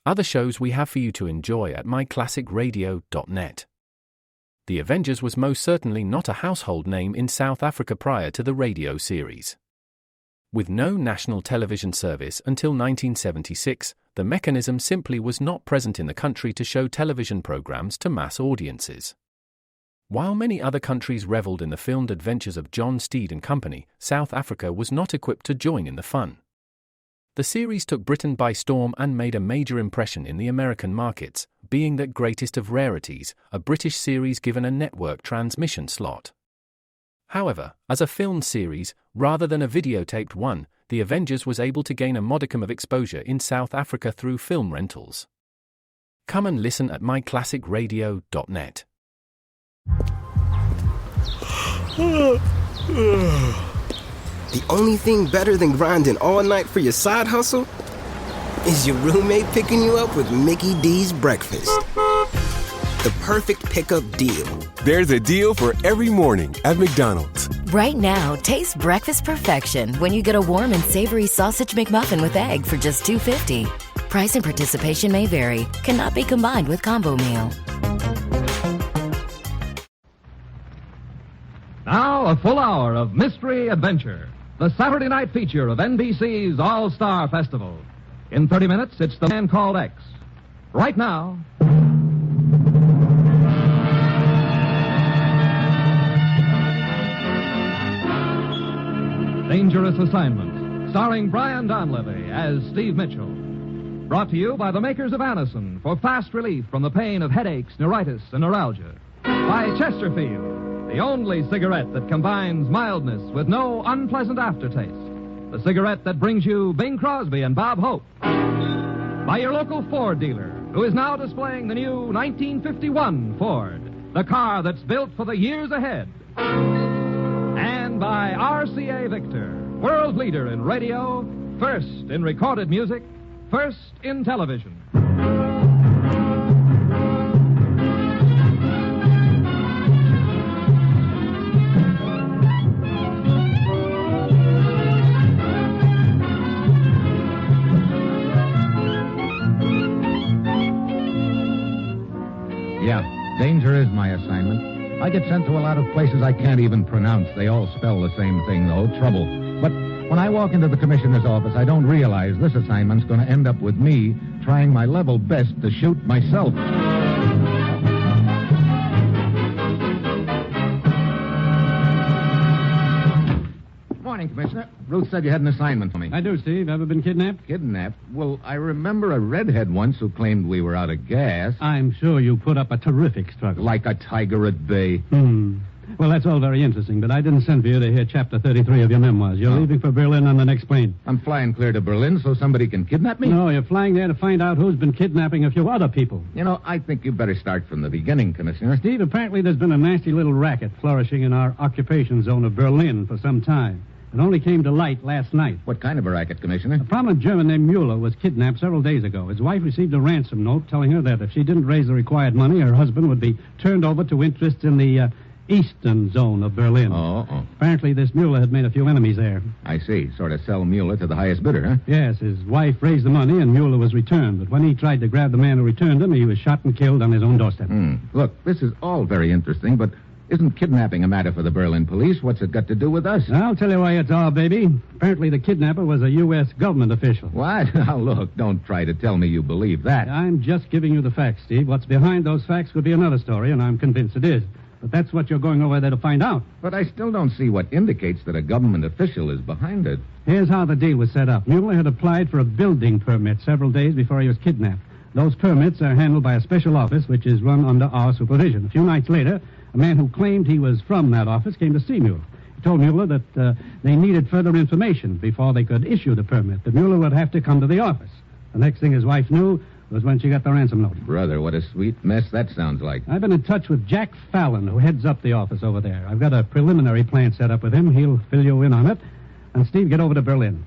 other shows we have for you to enjoy at myclassicradio.net. The Avengers was most certainly not a household name in South Africa prior to the radio series. With no national television service until 1976, the mechanism simply was not present in the country to show television programs to mass audiences. While many other countries reveled in the filmed adventures of John Steed and company, South Africa was not equipped to join in the fun. The series took Britain by storm and made a major impression in the American markets, being that greatest of rarities, a British series given a network transmission slot. However, as a filmed series, rather than a videotaped one, The Avengers was able to gain a modicum of exposure in South Africa through film rentals. Come and listen at myclassicradio.net. The only thing better than grinding all night for your side hustle is your roommate picking you up with Mickey D's breakfast. The perfect pickup deal. There's a deal for every morning at McDonald's. Right now, taste breakfast perfection when you get a warm and savory sausage McMuffin with egg for just $2.50. Price and participation may vary. Cannot be combined with combo meal. Now, a full hour of mystery adventure. The Saturday night feature of NBC's All-Star Festival. In 30 minutes, it's The Man Called X. Right now... Dangerous Assignment, starring Brian Donlevy as Steve Mitchell. Brought to you by the makers of Anacin for fast relief from the pain of headaches, neuritis, and neuralgia. By Chesterfield, the only cigarette that combines mildness with no unpleasant aftertaste. The cigarette that brings you Bing Crosby and Bob Hope. By your local Ford dealer, who is now displaying the new 1951 Ford, the car that's built for the years ahead. And by RCA Victor, world leader in radio, first in recorded music, first in television. Yeah, danger is my assignment. I get sent to a lot of places I can't even pronounce. They all spell the same thing, though, trouble. But when I walk into the commissioner's office, I don't realize this assignment's going to end up with me trying my level best to shoot myself. Morning, Commissioner. Ruth said you had an assignment for me. I do, Steve. Ever been kidnapped? Kidnapped? Well, I remember a redhead once who claimed we were out of gas. I'm sure you put up a terrific struggle. Like a tiger at bay. Well, that's all very interesting, but I didn't send for you to hear Chapter 33 of your memoirs. You're leaving for Berlin on the next plane. I'm flying clear to Berlin so somebody can kidnap me? No, you're flying there to find out who's been kidnapping a few other people. You know, I think you better start from the beginning, Commissioner. Steve, apparently there's been a nasty little racket flourishing in our occupation zone of Berlin for some time. It only came to light last night. What kind of a racket, Commissioner? A prominent German named Mueller was kidnapped several days ago. His wife received a ransom note telling her that if she didn't raise the required money, her husband would be turned over to interests in the eastern zone of Berlin. Oh. Apparently this Mueller had made a few enemies there. I see. Sort of sell Mueller to the highest bidder, huh? Yes, his wife raised the money and Mueller was returned. But when he tried to grab the man who returned him, he was shot and killed on his own doorstep. Look, this is all very interesting, but isn't kidnapping a matter for the Berlin police? What's it got to do with us? I'll tell you why it's all, baby. Apparently the kidnapper was a U.S. government official. What? Now, look, don't try to tell me you believe that. I'm just giving you the facts, Steve. What's behind those facts could be another story, and I'm convinced it is. But that's what you're going over there to find out. But I still don't see what indicates that a government official is behind it. Here's how the deal was set up. Mueller had applied for a building permit several days before he was kidnapped. Those permits are handled by a special office, which is run under our supervision. A few nights later, a man who claimed he was from that office came to see Mueller. He told Mueller that they needed further information before they could issue the permit, that Mueller would have to come to the office. The next thing his wife knew was when she got the ransom note. Brother, what a sweet mess that sounds like. I've been in touch with Jack Fallon, who heads up the office over there. I've got a preliminary plan set up with him. He'll fill you in on it. And Steve, get over to Berlin.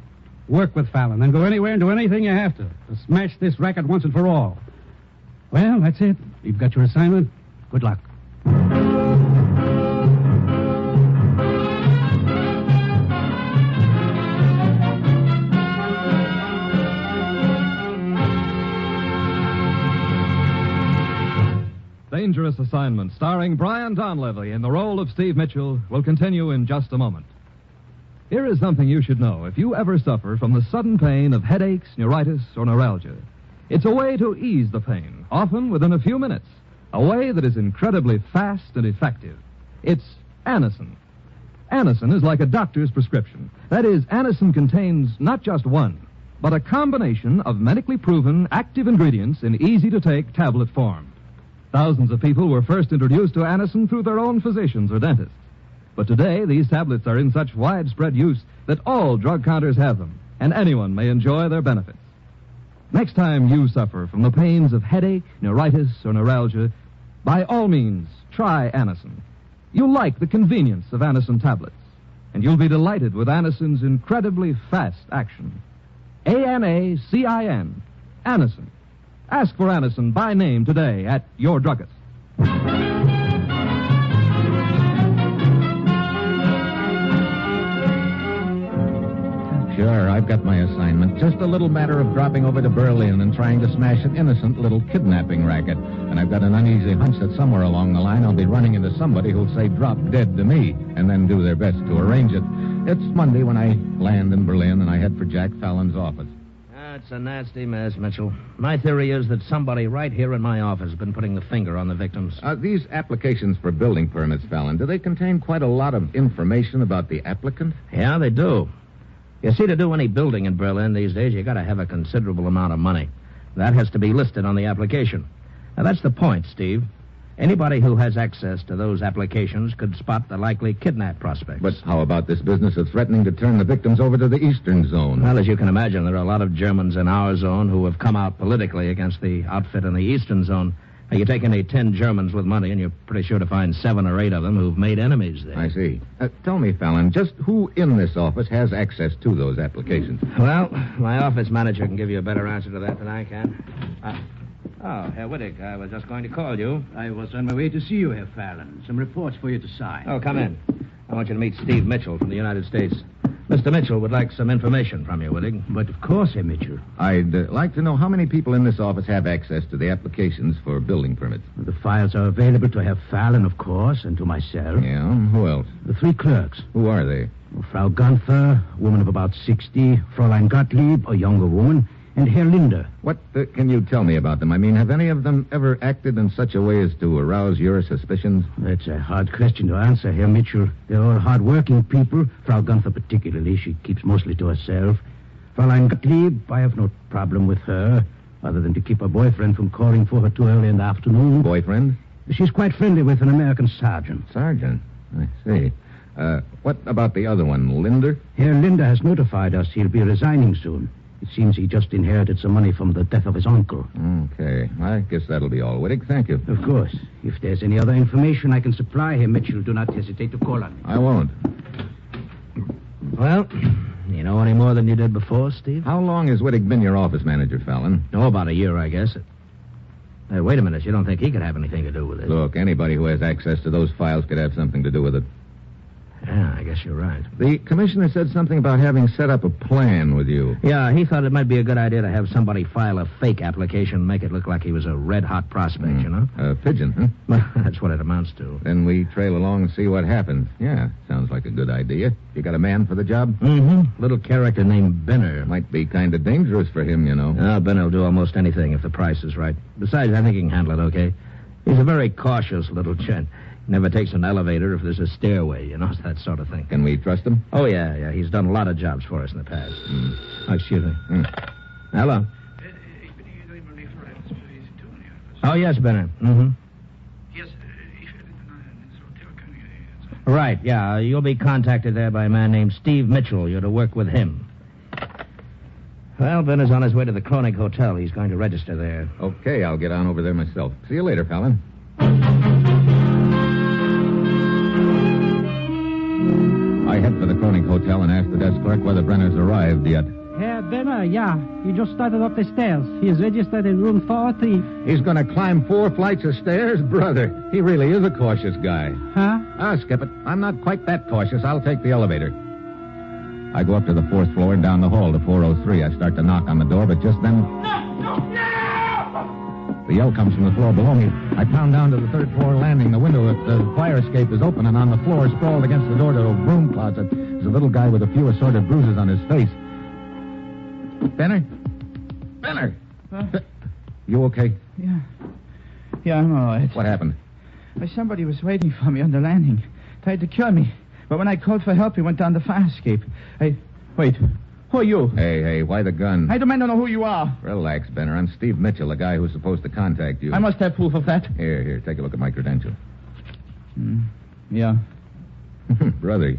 Work with Fallon, and go anywhere and do anything you have to smash this racket once and for all. Well, that's it. You've got your assignment. Good luck. Dangerous Assignment, starring Brian Donlevy in the role of Steve Mitchell, will continue in just a moment. Here is something you should know if you ever suffer from the sudden pain of headaches, neuritis, or neuralgia. It's a way to ease the pain, often within a few minutes. A way that is incredibly fast and effective. It's Anacin. Anacin is like a doctor's prescription. That is, Anacin contains not just one, but a combination of medically proven active ingredients in easy-to-take tablet form. Thousands of people were first introduced to Anacin through their own physicians or dentists. But today, these tablets are in such widespread use that all drug counters have them, and anyone may enjoy their benefits. Next time you suffer from the pains of headache, neuritis, or neuralgia, by all means, try Anacin. You'll like the convenience of Anacin tablets, and you'll be delighted with Anacin's incredibly fast action. Anacin. Anacin. Ask for Anacin by name today at your druggist. Sure, I've got my assignment. Just a little matter of dropping over to Berlin and trying to smash an innocent little kidnapping racket. And I've got an uneasy hunch that somewhere along the line I'll be running into somebody who'll say drop dead to me and then do their best to arrange it. It's Monday when I land in Berlin and I head for Jack Fallon's office. It's a nasty mess, Mitchell. My theory is that somebody right here in my office has been putting the finger on the victims. These applications for building permits, Fallon, do they contain quite a lot of information about the applicant? Yeah, they do. You see, to do any building in Berlin these days, you got to have a considerable amount of money. That has to be listed on the application. Now, that's the point, Steve. Anybody who has access to those applications could spot the likely kidnap prospects. But how about this business of threatening to turn the victims over to the Eastern Zone? Well, as you can imagine, there are a lot of Germans in our zone who have come out politically against the outfit in the Eastern Zone. Now, you take any 10 Germans with money, and you're pretty sure to find 7 or 8 of them who've made enemies there. I see. Tell me, Fallon, just who in this office has access to those applications? Well, my office manager can give you a better answer to that than I can. Herr Wittig, I was just going to call you. I was on my way to see you, Herr Fallon. Some reports for you to sign. Oh, come in. I want you to meet Steve Mitchell from the United States. Mr. Mitchell would like some information from you, Wittig. But of course, Herr Mitchell. I'd like to know how many people in this office have access to the applications for building permits. The files are available to Herr Fallon, of course, and to myself. Yeah, who else? The 3 clerks. Who are they? Frau Gunther, a woman of about 60, Fräulein Gottlieb, a younger woman, and Herr Linder. What can you tell me about them? I mean, have any of them ever acted in such a way as to arouse your suspicions? That's a hard question to answer, Herr Mitchell. They're all hard-working people. Frau Gunther particularly. She keeps mostly to herself. Fräulein Gottlieb, I have no problem with her, other than to keep her boyfriend from calling for her too early in the afternoon. Boyfriend? She's quite friendly with an American sergeant. Sergeant? I see. What about the other one, Linder? Herr Linder has notified us he'll be resigning soon. It seems he just inherited some money from the death of his uncle. Okay. I guess that'll be all, Wittig. Thank you. Of course. If there's any other information I can supply, Herr Mitchell, do not hesitate to call on me. I won't. Well, you know any more than you did before, Steve? How long has Wittig been your office manager, Fallon? Oh, about a year, I guess. Hey, wait a minute. You don't think he could have anything to do with it? Look, anybody who has access to those files could have something to do with it. Yeah, I guess you're right. The commissioner said something about having set up a plan with you. Yeah, he thought it might be a good idea to have somebody file a fake application and make it look like he was a red-hot prospect, you know? A pigeon, huh? Well, that's what it amounts to. Then we trail along and see what happens. Yeah, sounds like a good idea. You got a man for the job? Mm-hmm. Little character named Benner. Might be kind of dangerous for him, you know. Benner will do almost anything if the price is right. Besides, I think he can handle it okay. He's a very cautious little gent. Never takes an elevator if there's a stairway, you know, that sort of thing. Can we trust him? Oh, yeah. He's done a lot of jobs for us in the past. Oh, excuse me. Hello. Oh, yes, Benner. Mm-hmm. Right, yeah. You'll be contacted there by a man named Steve Mitchell. You're to work with him. Well, Benner's on his way to the Kronig Hotel. He's going to register there. Okay, I'll get on over there myself. See you later, Fallon. I head for the Kronig Hotel and ask the desk clerk whether Brenner's arrived yet. Herr Benner, yeah. He just started up the stairs. He is registered in room 403. He's going to climb 4 flights of stairs? Brother, he really is a cautious guy. Huh? Skip it. I'm not quite that cautious. I'll take the elevator. I go up to the 4th floor and down the hall to 403. I start to knock on the door, but just then... The yell comes from the floor below me. I pound down to the third-floor landing. The window at the fire escape is open, and on the floor, sprawled against the door to a broom closet, is a little guy with a few assorted bruises on his face. Benner? Benner! You okay? Yeah, I'm all right. What happened? Somebody was waiting for me on the landing. Tried to kill me. But when I called for help, he went down the fire escape. Wait. Who are you? Hey, why the gun? I demand to know who you are. Relax, Benner. I'm Steve Mitchell, the guy who's supposed to contact you. I must have proof of that. Here, take a look at my credentials. Yeah. Brother,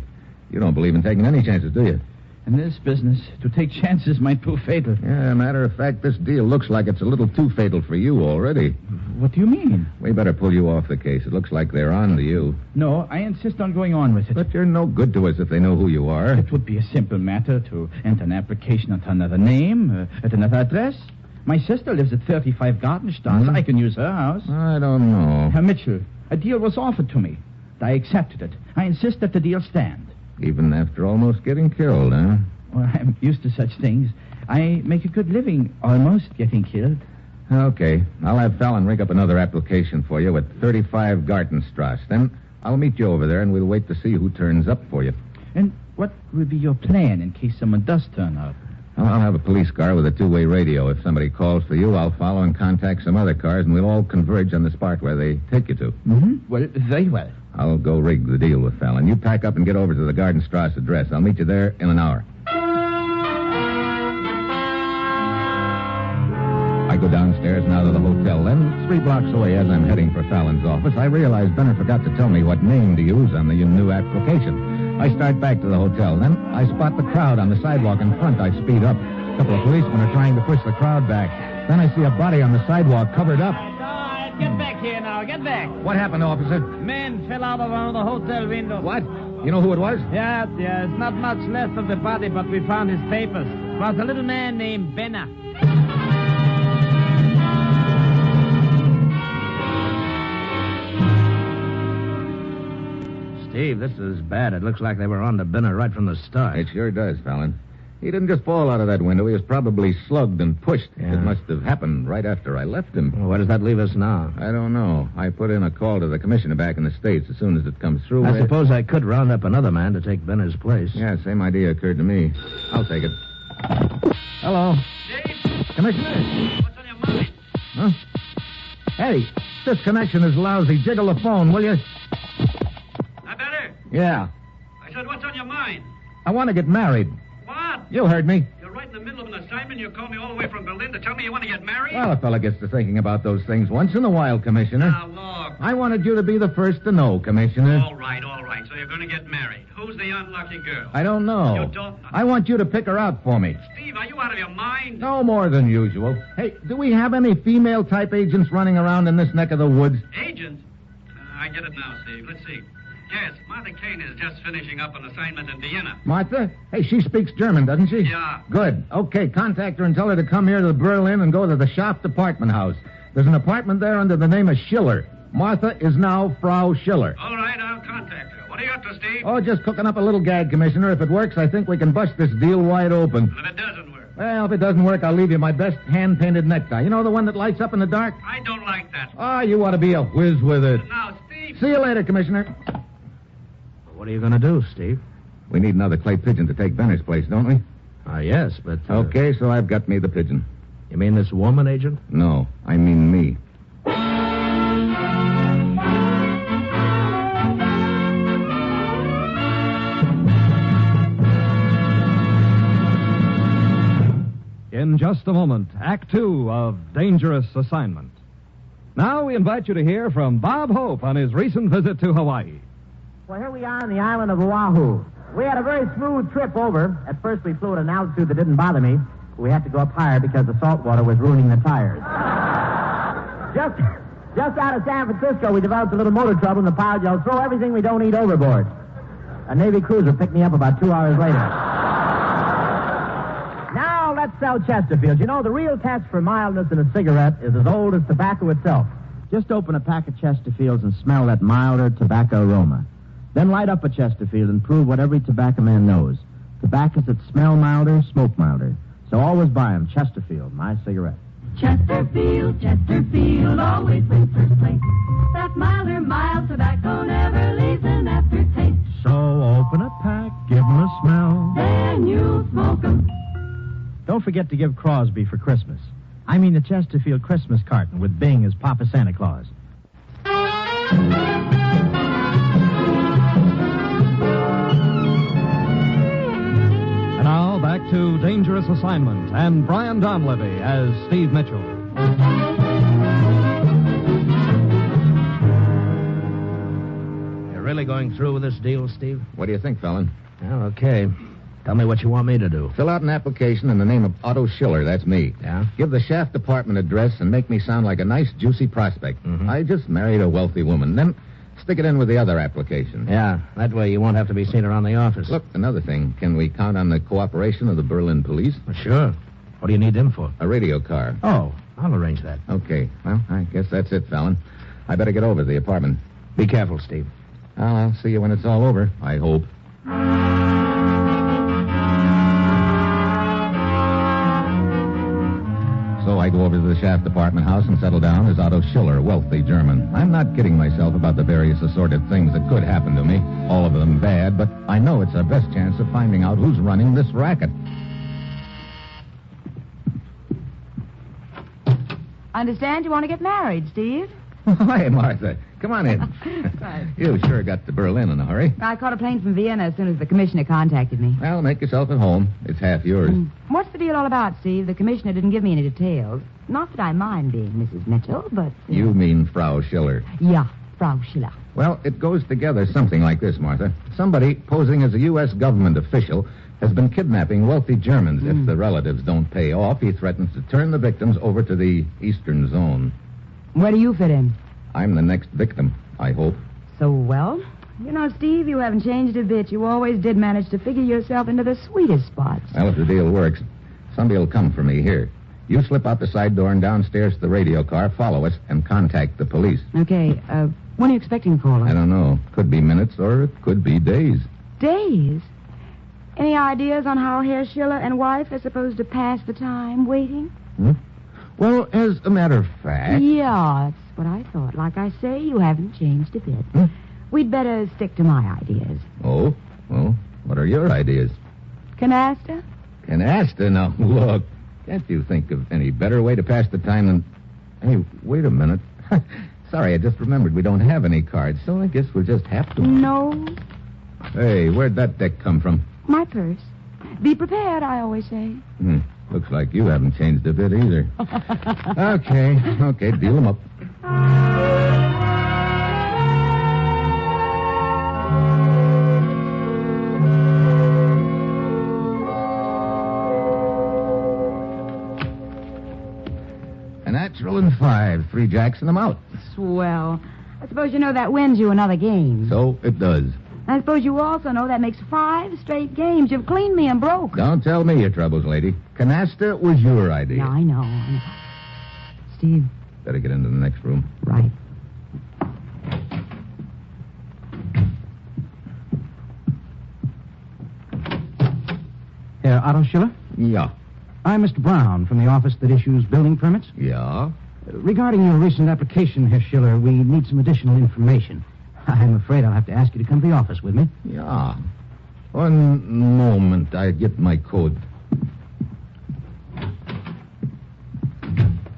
you don't believe in taking any chances, do you? In this business, to take chances might prove fatal. Yeah, matter of fact, this deal looks like it's a little too fatal for you already. What do you mean? We better pull you off the case. It looks like they're on to you. No, I insist on going on with it. But you're no good to us if they know who you are. It would be a simple matter to enter an application at another name, at another address. My sister lives at 35 Gartenstrasse. I can use her house. I don't know. Herr Mitchell, a deal was offered to me. I accepted it. I insist that the deal stand. Even after almost getting killed, huh? Well, I'm used to such things. I make a good living almost getting killed. Okay. I'll have Fallon rig up another application for you at 35 Gartenstrasse. Then I'll meet you over there, and we'll wait to see who turns up for you. And what will be your plan in case someone does turn up? I'll have a police car with a two-way radio. If somebody calls for you, I'll follow and contact some other cars, and we'll all converge on the spot where they take you to. Well, very well. I'll go rig the deal with Fallon. You pack up and get over to the Gartenstrasse address. I'll meet you there in an hour. I go downstairs now to the hotel. Then, 3 blocks away as I'm heading for Fallon's office, I realize Benner forgot to tell me what name to use on the new application. I start back to the hotel. Then I spot the crowd on the sidewalk in front. I speed up. A couple of policemen are trying to push the crowd back. Then I see a body on the sidewalk covered up. Get back here now. Get back. What happened, officer? Man fell out of one of the hotel windows. What? You know who it was? Yeah. It's not much left of the body, but we found his papers. It was a little man named Benner. Steve, this is bad. It looks like they were on to Benner right from the start. It sure does, Fallon. He didn't just fall out of that window. He was probably slugged and pushed. Yeah. It must have happened right after I left him. Well, where does that leave us now? I don't know. I put in a call to the commissioner back in the States. As soon as it comes through... I suppose I could round up another man to take Benner's place. Yeah, same idea occurred to me. I'll take it. Hello. Steve? Commissioner? What's on your mind? Huh? Hey, this connection is lousy. Jiggle the phone, will you? That better? Yeah. I said, what's on your mind? I want to get married. What? You heard me. You're right in the middle of an assignment. You called me all the way from Berlin to tell me you want to get married? Well, a fella gets to thinking about those things once in a while, Commissioner. Now, look. I wanted you to be the first to know, Commissioner. All right. So you're going to get married. Who's the unlucky girl? I don't know. You don't know? I want you to pick her out for me. Steve, are you out of your mind? No more than usual. Hey, do we have any female-type agents running around in this neck of the woods? Agent? I get it now, Steve. Let's see. Yes, Martha Kane is just finishing up an assignment in Vienna. Martha? Hey, she speaks German, doesn't she? Yeah. Good. Okay, contact her and tell her to come here to Berlin and go to the Schaft apartment house. There's an apartment there under the name of Schiller. Martha is now Frau Schiller. All right, I'll contact her. What are you up to, Steve? Oh, just cooking up a little gag, Commissioner. If it works, I think we can bust this deal wide open. If it doesn't work. Well, if it doesn't work, I'll leave you my best hand-painted necktie. You know the one that lights up in the dark? I don't like that. Oh, you ought to be a whiz with it. Now, Steve. See you later, Commissioner. What are you going to do, Steve? We need another clay pigeon to take Benner's place, don't we? Yes, but... Okay, so I've got me the pigeon. You mean this woman, Agent? No, I mean me. In just a moment, Act 2 of Dangerous Assignment. Now we invite you to hear from Bob Hope on his recent visit to Hawaii. Well, here we are on the island of Oahu. We had a very smooth trip over. At first, we flew at an altitude that didn't bother me. We had to go up higher because the salt water was ruining the tires. Just out of San Francisco, we developed a little motor trouble, and the pilot yelled, "Throw everything we don't eat overboard." A Navy cruiser picked me up about 2 hours later. Now, let's sell Chesterfields. You know, the real test for mildness in a cigarette is as old as tobacco itself. Just open a pack of Chesterfields and smell that milder tobacco aroma. Then light up a Chesterfield and prove what every tobacco man knows. Tobaccos that smell milder, smoke milder. So always buy them. Chesterfield, my cigarette. Chesterfield, get to give Crosby for Christmas? I mean the Chesterfield Christmas carton with Bing as Papa Santa Claus. And now, back to Dangerous Assignment and Brian Donlevy as Steve Mitchell. You're really going through with this deal, Steve? What do you think, Fallon? Well, okay. Tell me what you want me to do. Fill out an application in the name of Otto Schiller. That's me. Yeah? Give the Shaft Department address and make me sound like a nice, juicy prospect. Mm-hmm. I just married a wealthy woman. Then stick it in with the other application. Yeah, that way you won't have to be seen around the office. Look, another thing. Can we count on the cooperation of the Berlin police? Well, sure. What do you need them for? A radio car. Oh, I'll arrange that. Okay. Well, I guess that's it, Fallon. I better get over to the apartment. Be careful, Steve. I'll see you when it's all over, I hope. So I go over to the Shaft apartment house and settle down as Otto Schiller, wealthy German. I'm not kidding myself about the various assorted things that could happen to me. All of them bad, but I know it's our best chance of finding out who's running this racket. I understand you want to get married, Steve. Hi, Martha. Come on in. Right. You sure got to Berlin in a hurry. I caught a plane from Vienna as soon as the commissioner contacted me. Well, make yourself at home. It's half yours. What's the deal all about, Steve? The commissioner didn't give me any details. Not that I mind being Mrs. Mitchell, but... You mean Frau Schiller. Yeah, Frau Schiller. Well, it goes together something like this, Martha. Somebody posing as a U.S. government official has been kidnapping wealthy Germans. If the relatives don't pay off, he threatens to turn the victims over to the Eastern Zone. Where do you fit in? I'm the next victim, I hope. So, well, you know, Steve, you haven't changed a bit. You always did manage to figure yourself into the sweetest spots. Well, if the deal works, somebody will come for me here. You slip out the side door and downstairs to the radio car, follow us, and contact the police. Okay, when are you expecting to call us? I don't know. Could be minutes or it could be days. Days? Any ideas on how Herr Schiller and wife are supposed to pass the time waiting? Well, as a matter of fact... Yeah, that's what I thought. Like I say, you haven't changed a bit. We'd better stick to my ideas. Oh? Well, what are your ideas? Canasta? Canasta? Now, look. Can't you think of any better way to pass the time than... Hey, wait a minute. Sorry, I just remembered we don't have any cards, so I guess we'll just have to... No. Hey, where'd that deck come from? My purse. Be prepared, I always say. Looks like you haven't changed a bit either. Okay, deal them up. A natural and 5. 3 jacks and I'm out. Swell. I suppose you know that wins you another game. So it does. I suppose you also know that makes 5 straight games. You've cleaned me and broke. Don't tell me your troubles, lady. Canasta was your idea. Yeah, I know. Steve. Better get into the next room. Right. Otto Schiller? Yeah. I'm Mr. Brown from the office that issues building permits. Yeah? Regarding your recent application, Herr Schiller, we need some additional information. I'm afraid I'll have to ask you to come to the office with me. Yeah. One moment. I get my code.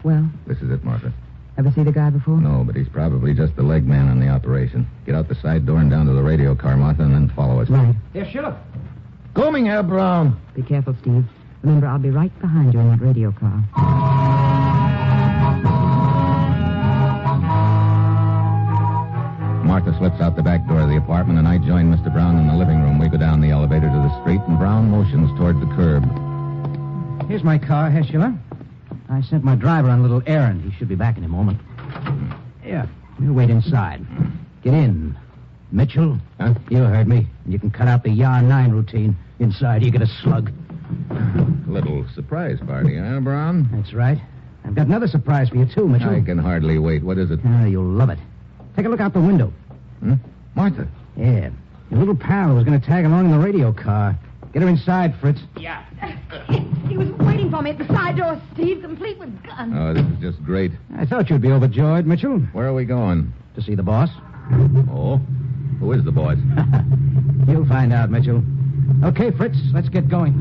Well? This is it, Martha. Ever see the guy before? No, but he's probably just the leg man on the operation. Get out the side door and down to the radio car, Martha, and then follow us. Right. Herr Schiller. Coming, Herr Brown. Be careful, Steve. Remember, I'll be right behind you in that radio car. Martha slips out the back door of the apartment, and I join Mr. Brown in the living room. We go down the elevator to the street, and Brown motions toward the curb. Here's my car, Herr Schiller. I sent my driver on a little errand. He should be back in a moment. Here, we'll wait inside. Get in. Mitchell, you heard me. You can cut out the Yar 9 routine. Inside, you get a slug. Little surprise party, huh, Brown? That's right. I've got another surprise for you, too, Mitchell. I can hardly wait. What is it? You'll love it. Take a look out the window. Martha. Yeah. Your little pal was going to tag along in the radio car. Get her inside, Fritz. Yeah. He was waiting for me at the side door, Steve, complete with guns. Oh, this is just great. I thought you'd be overjoyed, Mitchell. Where are we going? To see the boss. Oh? Who is the boss? You'll find out, Mitchell. Okay, Fritz, let's get going.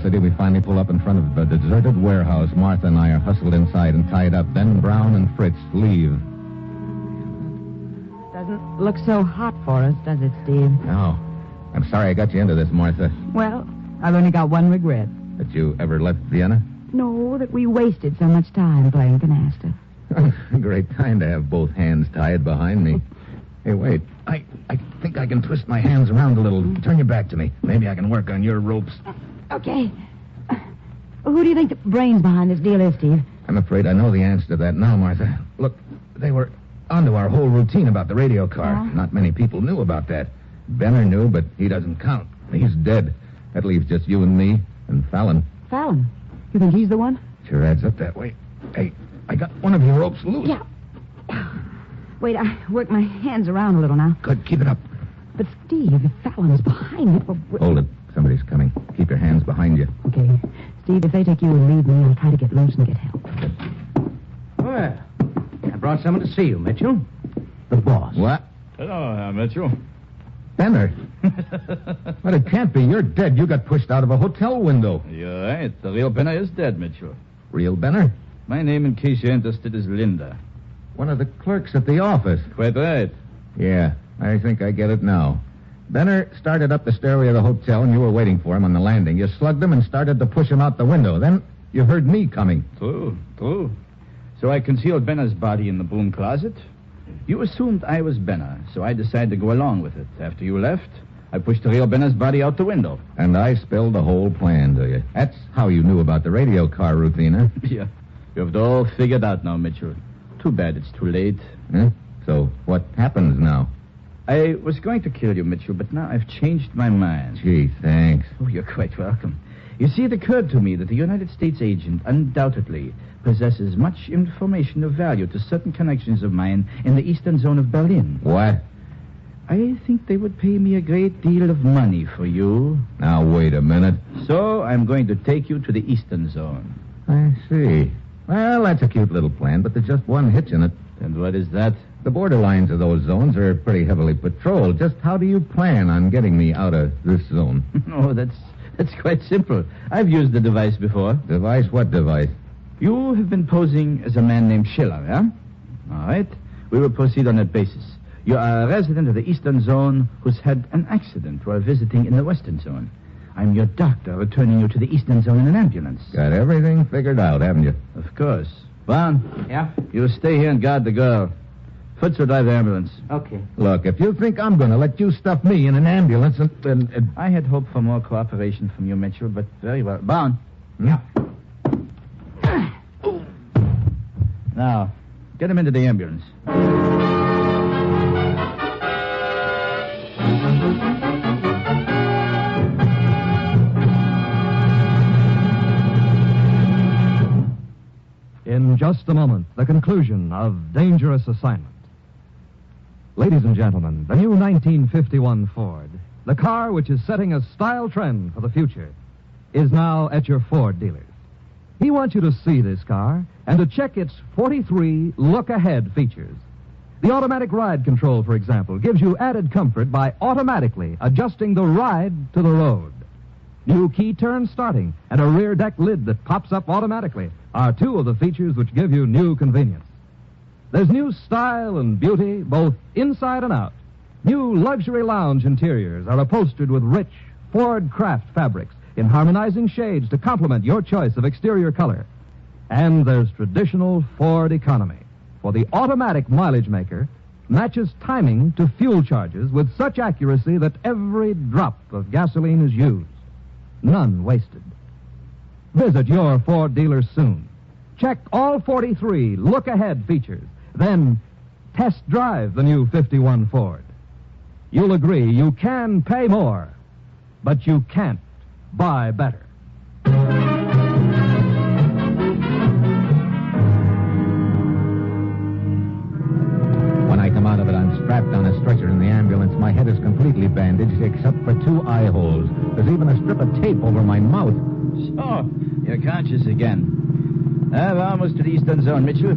City, we finally pull up in front of a deserted warehouse. Martha and I are hustled inside and tied up. Then Brown and Fritz leave. Doesn't look so hot for us, does it, Steve? No. I'm sorry I got you into this, Martha. Well, I've only got one regret. That you ever left Vienna? No, that we wasted so much time playing canasta. Great time to have both hands tied behind me. Hey, wait. I think I can twist my hands around a little. Turn your back to me. Maybe I can work on your ropes. Okay. Who do you think the brains behind this deal is, Steve? I'm afraid I know the answer to that now, Martha. Look, they were onto our whole routine about the radio car. Oh? Not many people knew about that. Benner knew, but he doesn't count. He's dead. That leaves just you and me and Fallon. Fallon? You think he's the one? Sure adds up that way. Hey, I got one of your ropes loose. Yeah. Wait, I work my hands around a little now. Good, keep it up. But, Steve, if Fallon's behind it... Hold it. Somebody's coming. Keep your hands behind you. Okay. Steve, if they take you and leave me, I'll try to get loose and get help. Well, I brought someone to see you, Mitchell. The boss. What? Hello, Mitchell. Benner. But it can't be. You're dead. You got pushed out of a hotel window. You're right. The real Benner is dead, Mitchell. Real Benner? My name, in case you're interested, is Linda. One of the clerks at the office. Quite right. Yeah, I think I get it now. Benner started up the stairway of the hotel, and you were waiting for him on the landing. You slugged him and started to push him out the window. Then you heard me coming. True. So I concealed Benner's body in the broom closet. You assumed I was Benner, so I decided to go along with it. After you left, I pushed the real Benner's body out the window. And I spilled the whole plan to you. That's how you knew about the radio car routine, huh? Yeah. You have it all figured out now, Mitchell. Too bad it's too late. Huh? So what happens now? I was going to kill you, Mitchell, but now I've changed my mind. Gee, thanks. Oh, you're quite welcome. You see, it occurred to me that the United States agent undoubtedly possesses much information of value to certain connections of mine in the eastern zone of Berlin. What? I think they would pay me a great deal of money for you. Now, wait a minute. So I'm going to take you to the eastern zone. I see. Well, that's a cute little plan, but there's just one hitch in it. And what is that? The borderlines of those zones are pretty heavily patrolled. Just how do you plan on getting me out of this zone? Oh, that's quite simple. I've used the device before. Device? What device? You have been posing as a man named Schiller, yeah? All right. We will proceed on that basis. You are a resident of the eastern zone who's had an accident while visiting in the western zone. I'm your doctor returning you to the eastern zone in an ambulance. Got everything figured out, haven't you? Of course. Vaughn? Yeah? You stay here and guard the girl. Fritz will drive the ambulance. Okay. Look, if you think I'm going to let you stuff me in an ambulance and... I had hoped for more cooperation from you, Mitchell, but very well. Vaughn? Yeah. Now, get him into the ambulance. In just a moment, the conclusion of Dangerous Assignment. Ladies and gentlemen, the new 1951 Ford, the car which is setting a style trend for the future, is now at your Ford dealers. He wants you to see this car and to check its 43 look-ahead features. The automatic ride control, for example, gives you added comfort by automatically adjusting the ride to the road. New key turn starting and a rear deck lid that pops up automatically are two of the features which give you new convenience. There's new style and beauty both inside and out. New luxury lounge interiors are upholstered with rich Ford craft fabrics in harmonizing shades to complement your choice of exterior color. And there's traditional Ford economy, for the automatic mileage maker matches timing to fuel charges with such accuracy that every drop of gasoline is used. None wasted. Visit your Ford dealer soon. Check all 43 look-ahead features. Then test drive the new 51 Ford. You'll agree you can pay more, but you can't buy better. When I come out of it, I'm strapped on a stretcher in the ambulance. My head is completely bandaged except for 2 eye holes. There's even a strip of tape over my mouth. So, you're conscious again. We're almost to the eastern zone, Mitchell.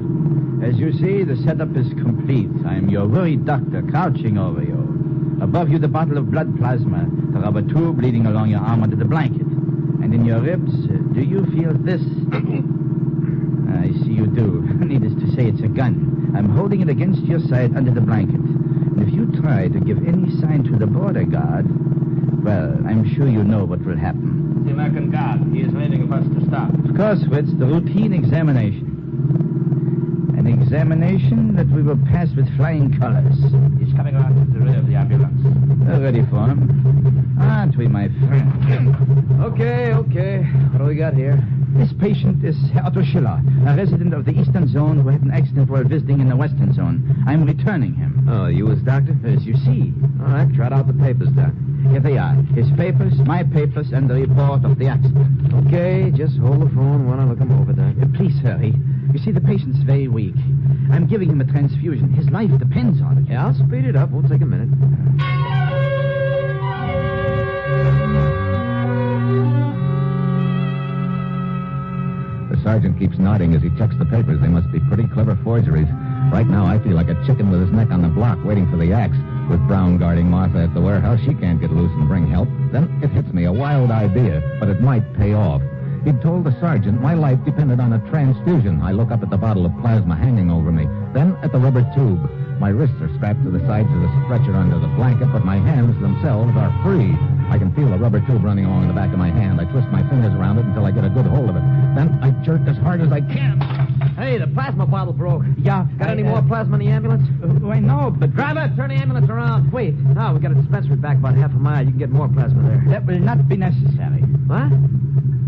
As you see, the setup is complete. I'm your worried doctor crouching over you. Above you, the bottle of blood plasma, the rubber tube leading along your arm under the blanket. And in your ribs, do you feel this? I see you do. Needless to say, it's a gun. I'm holding it against your side under the blanket. And if you try to give any sign to the border guard, well, I'm sure you know what will happen. The American guard. He is waiting for us to stop. Of course, Fritz, the routine examination. An examination that we will pass with flying colors. He's coming around to the rear of the ambulance. We're ready for him. Aren't we, my friend? Okay. What do we got here? This patient is Herr Otto Schiller, a resident of the Eastern Zone who had an accident while visiting in the Western Zone. I'm returning him. Oh, you his doctor? As you see. All right, trot out the papers, Doc. Here they are. His papers, my papers, and the report of the accident. Okay, just hold the phone while I look them over, Doc. Please hurry. You see, the patient's very weak. I'm giving him a transfusion. His life depends on it. Yeah, I'll speed it up. Won't take a minute. The sergeant keeps nodding as he checks the papers. They must be pretty clever forgeries. Right now, I feel like a chicken with his neck on the block waiting for the axe. With Brown guarding Martha at the warehouse, she can't get loose and bring help. Then it hits me, a wild idea, but it might pay off. He'd told the sergeant my life depended on a transfusion. I look up at the bottle of plasma hanging over me, then at the rubber tube. My wrists are strapped to the sides of the stretcher under the blanket, but my hands themselves are free. I can feel the rubber tube running along the back of my hand. I twist my fingers around it until I get a good hold of it. Then I jerk as hard as I can. Hey, the plasma bottle broke. Yeah. Got any more plasma in the ambulance? Why, no, but... Driver, turn the ambulance around. Wait, no, we got a dispensary back about half a mile. You can get more plasma there. That will not be necessary. What?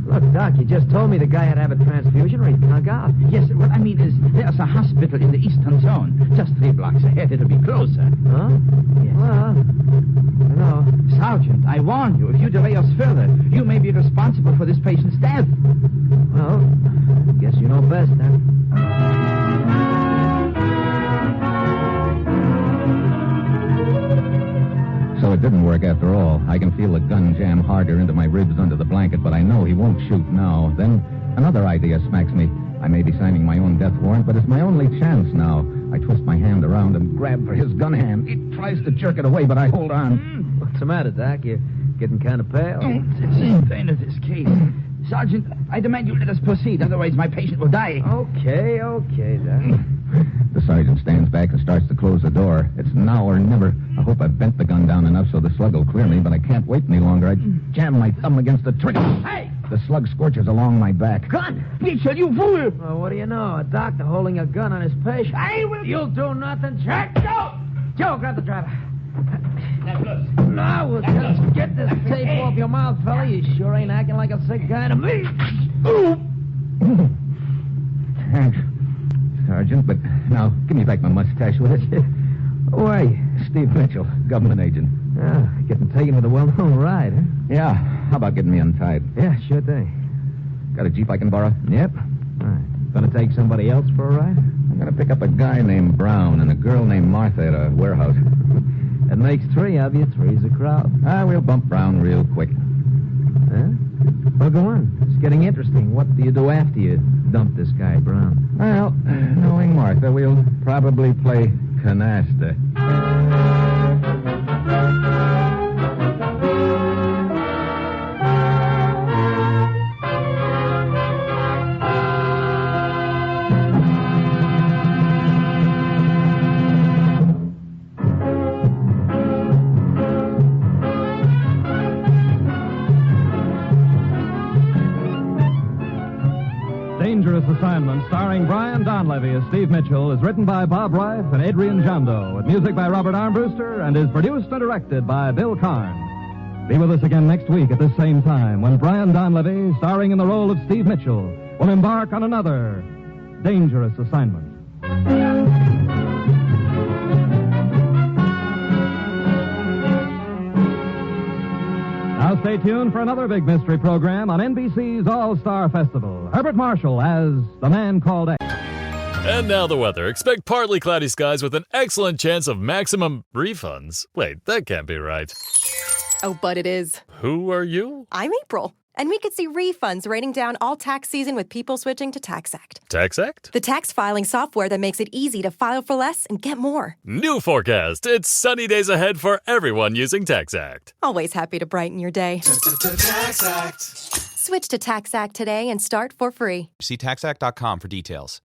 Look, Doc, you just told me the guy had to have a transfusion or he'd conk out. Yes, what I mean is there's a hospital in the Eastern Zone. Just 3 blocks ahead. It'll be closer. Huh? Yes. Well, no. Sergeant, I warn you, if you delay us further, you may be responsible for this patient's death. Well, guess you know best, then. So it didn't work after all. I can feel the gun jam harder into my ribs under the blanket, but I know he won't shoot now. Then another idea smacks me. I may be signing my own death warrant, but it's my only chance now. I twist my hand around and grab for his gun hand. He tries to jerk it away, but I hold on. What's the matter, Doc? You're getting kind of pale. It's the pain of this case. Sergeant, I demand you let us proceed, otherwise my patient will die. Okay, Doc. The sergeant stands back and starts to close the door. It's now or never. I hope I've bent the gun down enough so the slug will clear me, but I can't wait any longer. I jam my thumb against the trigger. Hey! The slug scorches along my back. Gun! Mitchell, you fool! Well, what do you know? A doctor holding a gun on his patient. I will... You'll do nothing, Jack. Joe, grab the driver. That's good. No, we'll just get this tape off your mouth, fella. You sure ain't acting like a sick guy to me. Thanks, Sergeant, but now give me back my mustache, will it? Who are you? Steve Mitchell, government agent. Yeah, getting taken with a well-known ride, huh? Yeah, how about getting me untied? Yeah, sure thing. Got a Jeep I can borrow? Yep. All right. Gonna take somebody else for a ride? I'm gonna pick up a guy named Brown and a girl named Martha at a warehouse. That makes 3 of you. 3's a crowd. We'll bump Brown real quick. Huh? Well, go on. It's getting interesting. What do you do after you dump this guy, Brown? Well, knowing Martha, we'll probably play canasta. Dangerous Assignment, starring Brian Donlevy as Steve Mitchell, is written by Bob Reif and Adrian Jondo, with music by Robert Armbruster, and is produced and directed by Bill Karn. Be with us again next week at this same time when Brian Donlevy, starring in the role of Steve Mitchell, will embark on another Dangerous Assignment. Now stay tuned for another big mystery program on NBC's All-Star Festival. Herbert Marshall as The Man Called X. And now the weather. Expect partly cloudy skies with an excellent chance of maximum refunds. Wait, that can't be right. Oh, but it is. Who are you? I'm April. And we could see refunds raining down all tax season with people switching to TaxAct. TaxAct? The tax filing software that makes it easy to file for less and get more. New forecast. It's sunny days ahead for everyone using TaxAct. Always happy to brighten your day. TaxAct. Switch to TaxAct today and start for free. See taxact.com for details.